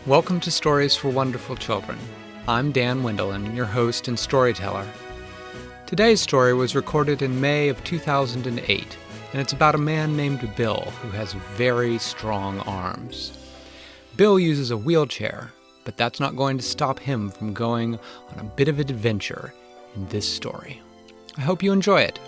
Welcome to Stories for Wonderful Children. I'm Dan Wendelin, your host and storyteller. Today's story was recorded in May of 2008, and it's about a man named Bill who has very strong arms. Bill uses a wheelchair, but that's not going to stop him from going on a bit of an adventure in this story. I hope you enjoy it.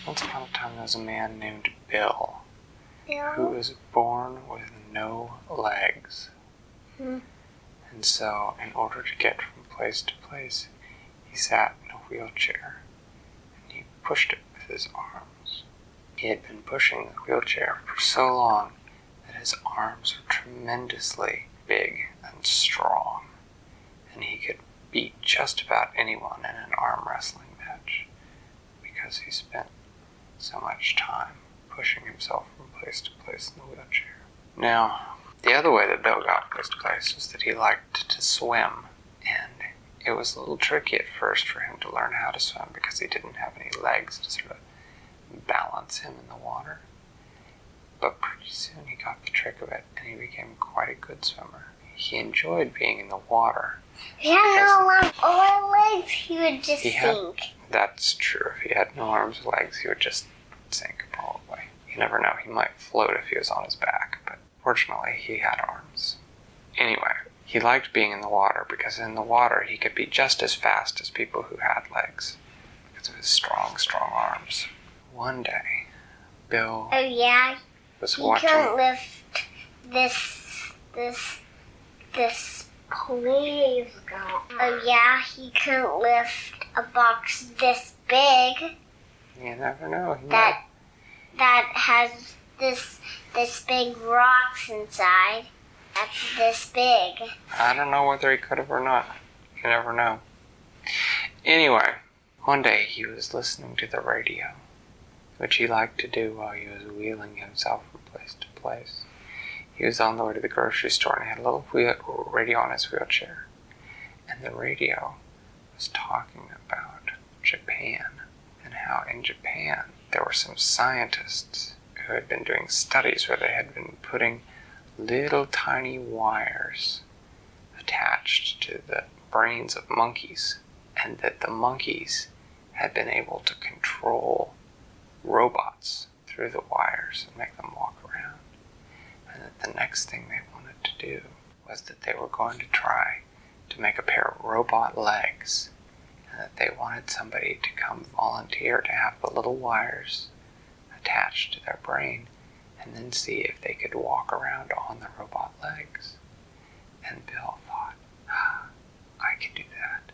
Once upon a time there was a man named Bill who was born with no legs. And so, in order to get from place to place, he sat in a wheelchair and he pushed it with his arms. He had been pushing the wheelchair for so long that his arms were tremendously big and strong, and he could beat just about anyone in an arm wrestling match because he spent so much time pushing himself from place to place in the wheelchair. Now, the other way that Bill got place to place was that he liked to swim, and it was a little tricky at first for him to learn how to swim because he didn't have any legs to sort of balance him in the water. But pretty soon he got the trick of it, and he became quite a good swimmer. He enjoyed being in the water. If he had no arms or legs, he would just sink. That's true. If he had no arms or legs, he would just sink, probably. You never know. He might float if he was on his back, but fortunately he had arms. Anyway, he liked being in the water because in the water he could be just as fast as people who had legs because of his strong, strong arms. One day, Bill was watching. He couldn't lift this please go. He couldn't lift a box this big. You never know. That has this big rocks inside. That's this big. I don't know whether he could have or not. You never know. Anyway, one day he was listening to the radio, which he liked to do while he was wheeling himself from place to place. He was on the way to the grocery store and he had a little radio on his wheelchair. And the radio was talking about Japan and how in Japan there were some scientists who had been doing studies where they had been putting little tiny wires attached to the brains of monkeys, and that the monkeys had been able to control robots through the wires and make them walk around. And that the next thing they wanted to do was that they were going to try to make a pair of robot legs, and that they wanted somebody to come volunteer to have the little wires attached to their brain and then see if they could walk around on the robot legs. And Bill thought, I could do that.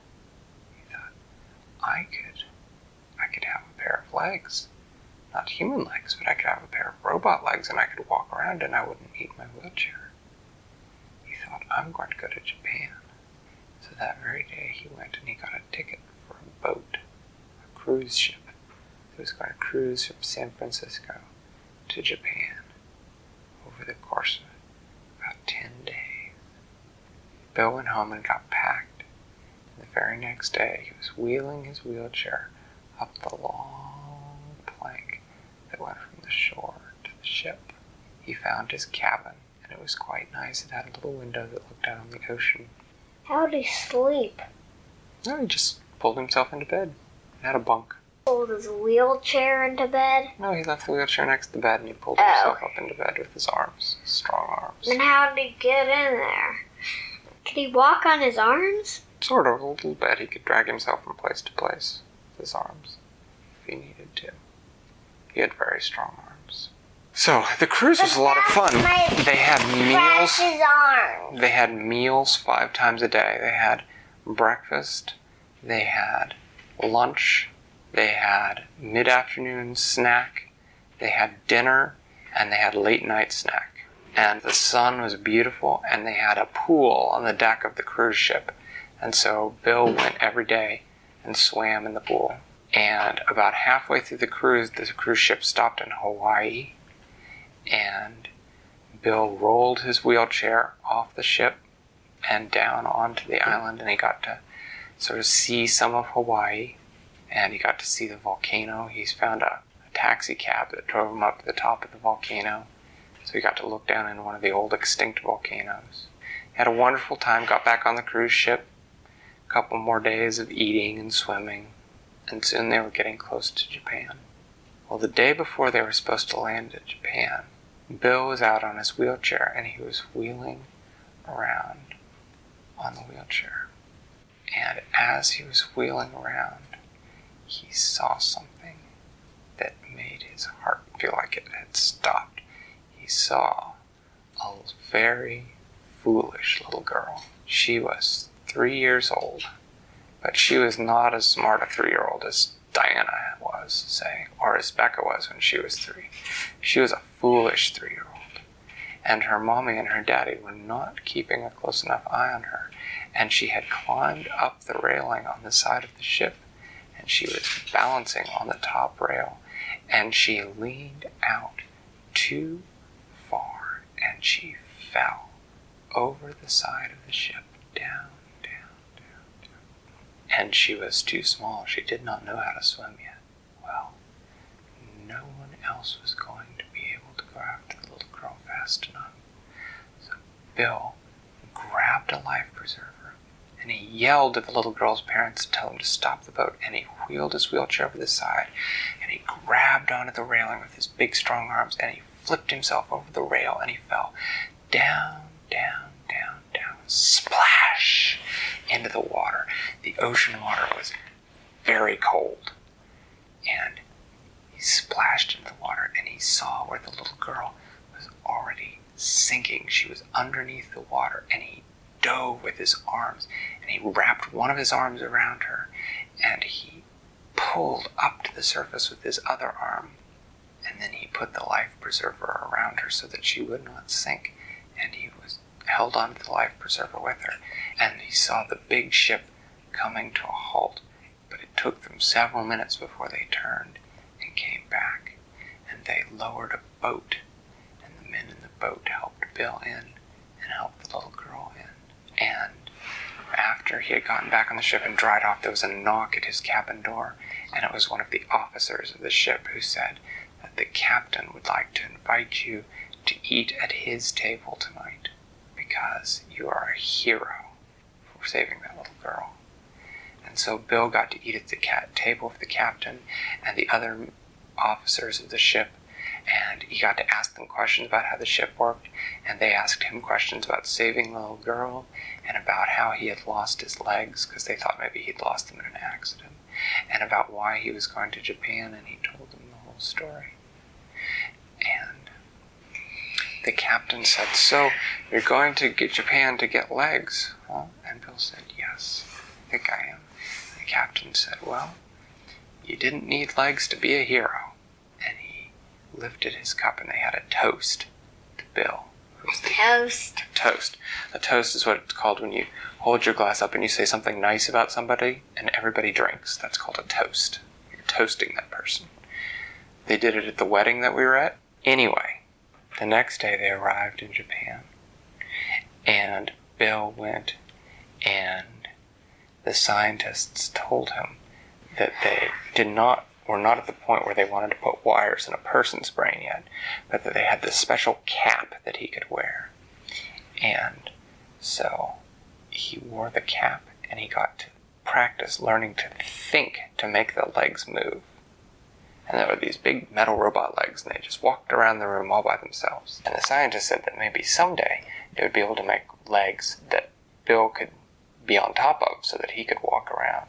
He thought, I could have a pair of legs. Not human legs, but I could have a pair of robot legs and I could walk around and I wouldn't need my wheelchair. He thought, I'm going to go to Japan. So that very day he went and he got a ticket for a boat, a cruise ship. He was going to cruise from San Francisco to Japan over the course of about 10 days. Bill went home and got packed. And the very next day he was wheeling his wheelchair up the long plank that went from the shore to the ship. He found his cabin, and it was quite nice. It had a little window that looked out on the ocean. How did he sleep? No, he just pulled himself into bed. He had a bunk. Pulled his wheelchair into bed? No, he left the wheelchair next to the bed and he pulled himself up into bed with his arms, strong arms. Then how did he get in there? Could he walk on his arms? Sort of, a little bit. He could drag himself from place to place with his arms if he needed to. He had very strong arms. So, the cruise was a lot of fun. They had meals. His arms. They had meals 5 times a day. They had breakfast. They had lunch. They had mid-afternoon snack. They had dinner. And they had late-night snack. And the sun was beautiful. And they had a pool on the deck of the cruise ship. And so Bill went every day and swam in the pool. And about halfway through the cruise ship stopped in Hawaii. And Bill rolled his wheelchair off the ship and down onto the island, and he got to sort of see some of Hawaii, and he got to see the volcano. He's found a taxi cab that drove him up to the top of the volcano, so he got to look down in one of the old extinct volcanoes. He had a wonderful time, got back on the cruise ship, a couple more days of eating and swimming, and soon they were getting close to Japan. Well, the day before they were supposed to land at Japan, Bill was out on his wheelchair, and he was wheeling around on the wheelchair. And as he was wheeling around, he saw something that made his heart feel like it had stopped. He saw a very foolish little girl. She was 3 years old, but she was not as smart a 3-year-old as Diana was, say, or as Becca was when she was 3. She was a foolish 3-year-old. And her mommy and her daddy were not keeping a close enough eye on her. And she had climbed up the railing on the side of the ship, and she was balancing on the top rail, and she leaned out too far, and she fell over the side of the ship, down, down, down, down. And she was too small. She did not know how to swim yet. Well, no one else was going to be able to go after the little girl fast enough. So Bill grabbed a life preserver, and he yelled at the little girl's parents to tell them to stop the boat, and he wheeled his wheelchair over the side, and he grabbed onto the railing with his big strong arms, and he flipped himself over the rail, and he fell down, down, down, down, splash into the water. The ocean water was very cold, and he splashed into the water, and he saw where the little girl was already sinking. She was underneath the water, and he dove with his arms, and he wrapped one of his arms around her, and he pulled up to the surface with his other arm, and then he put the life preserver around her so that she would not sink, and he was held onto the life preserver with her, and he saw the big ship coming to a halt, but it took them several minutes before they turned and came back, and they lowered a boat, and the men in the boat helped Bill in and helped the little girl in. And after he had gotten back on the ship and dried off, there was a knock at his cabin door, and it was one of the officers of the ship who said that the captain would like to invite you to eat at his table tonight because you are a hero for saving that little girl. And so Bill got to eat at the table with the captain and the other officers of the ship, and he got to ask them questions about how the ship worked, and they asked him questions about saving the little girl and about how he had lost his legs because they thought maybe he'd lost them in an accident, and about why he was going to Japan, and he told them the whole story. And the captain said, "So, you're going to Japan to get legs, huh?" And Bill said, "Yes, I think I am." And the captain said, "Well, you didn't need legs to be a hero." And he lifted his cup, and they had a toast to Bill. Toast. Toast. A toast is what it's called when you hold your glass up and you say something nice about somebody and everybody drinks. That's called a toast. You're toasting that person. They did it at the wedding that we were at. Anyway, the next day they arrived in Japan, and Bill went, and the scientists told him that they were not at the point where they wanted to put wires in a person's brain yet, but that they had this special cap that he could wear. And so he wore the cap, and he got to practice learning to think to make the legs move. And there were these big metal robot legs, and they just walked around the room all by themselves. And the scientists said that maybe someday they would be able to make legs that Bill could be on top of so that he could walk around.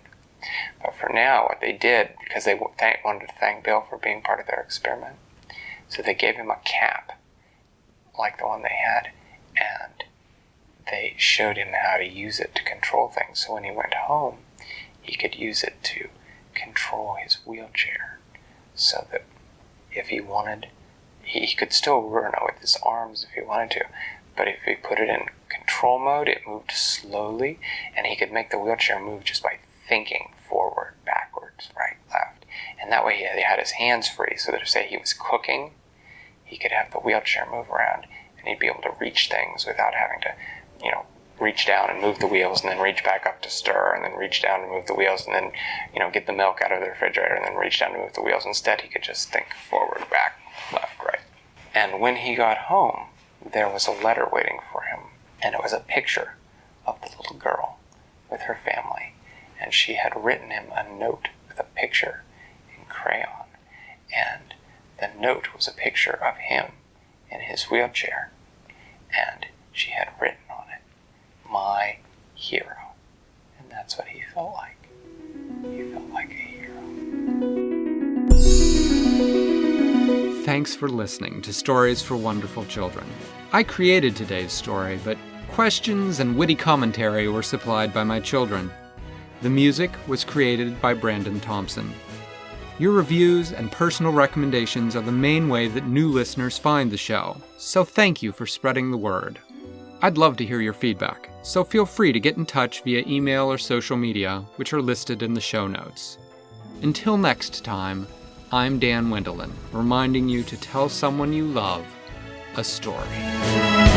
But for now, what they did, because they wanted to thank Bill for being part of their experiment, so they gave him a cap like the one they had, and they showed him how to use it to control things. So when he went home, he could use it to control his wheelchair, so that if he wanted, he could still run it with his arms if he wanted to, but if he put it in control mode, it moved slowly, and he could make the wheelchair move just by thinking forward, backwards, right, left. And that way he had his hands free, so that if, say, he was cooking, he could have the wheelchair move around, and he'd be able to reach things without having to, reach down and move the wheels, and then reach back up to stir, and then reach down and move the wheels, and then, get the milk out of the refrigerator, and then reach down to move the wheels. Instead, he could just think forward, back, left, right. And when he got home, there was a letter waiting for him, and it was a picture of the little girl with her family, and she had written him a note with a picture in crayon, and the note was a picture of him in his wheelchair, and she had written on it, "My hero." And that's what he felt like. He felt like a hero. Thanks for listening to Stories for Wonderful Children. I created today's story, but questions and witty commentary were supplied by my children. The music was created by Brandon Thompson. Your reviews and personal recommendations are the main way that new listeners find the show, so thank you for spreading the word. I'd love to hear your feedback, so feel free to get in touch via email or social media, which are listed in the show notes. Until next time, I'm Dan Wendelin, reminding you to tell someone you love a story.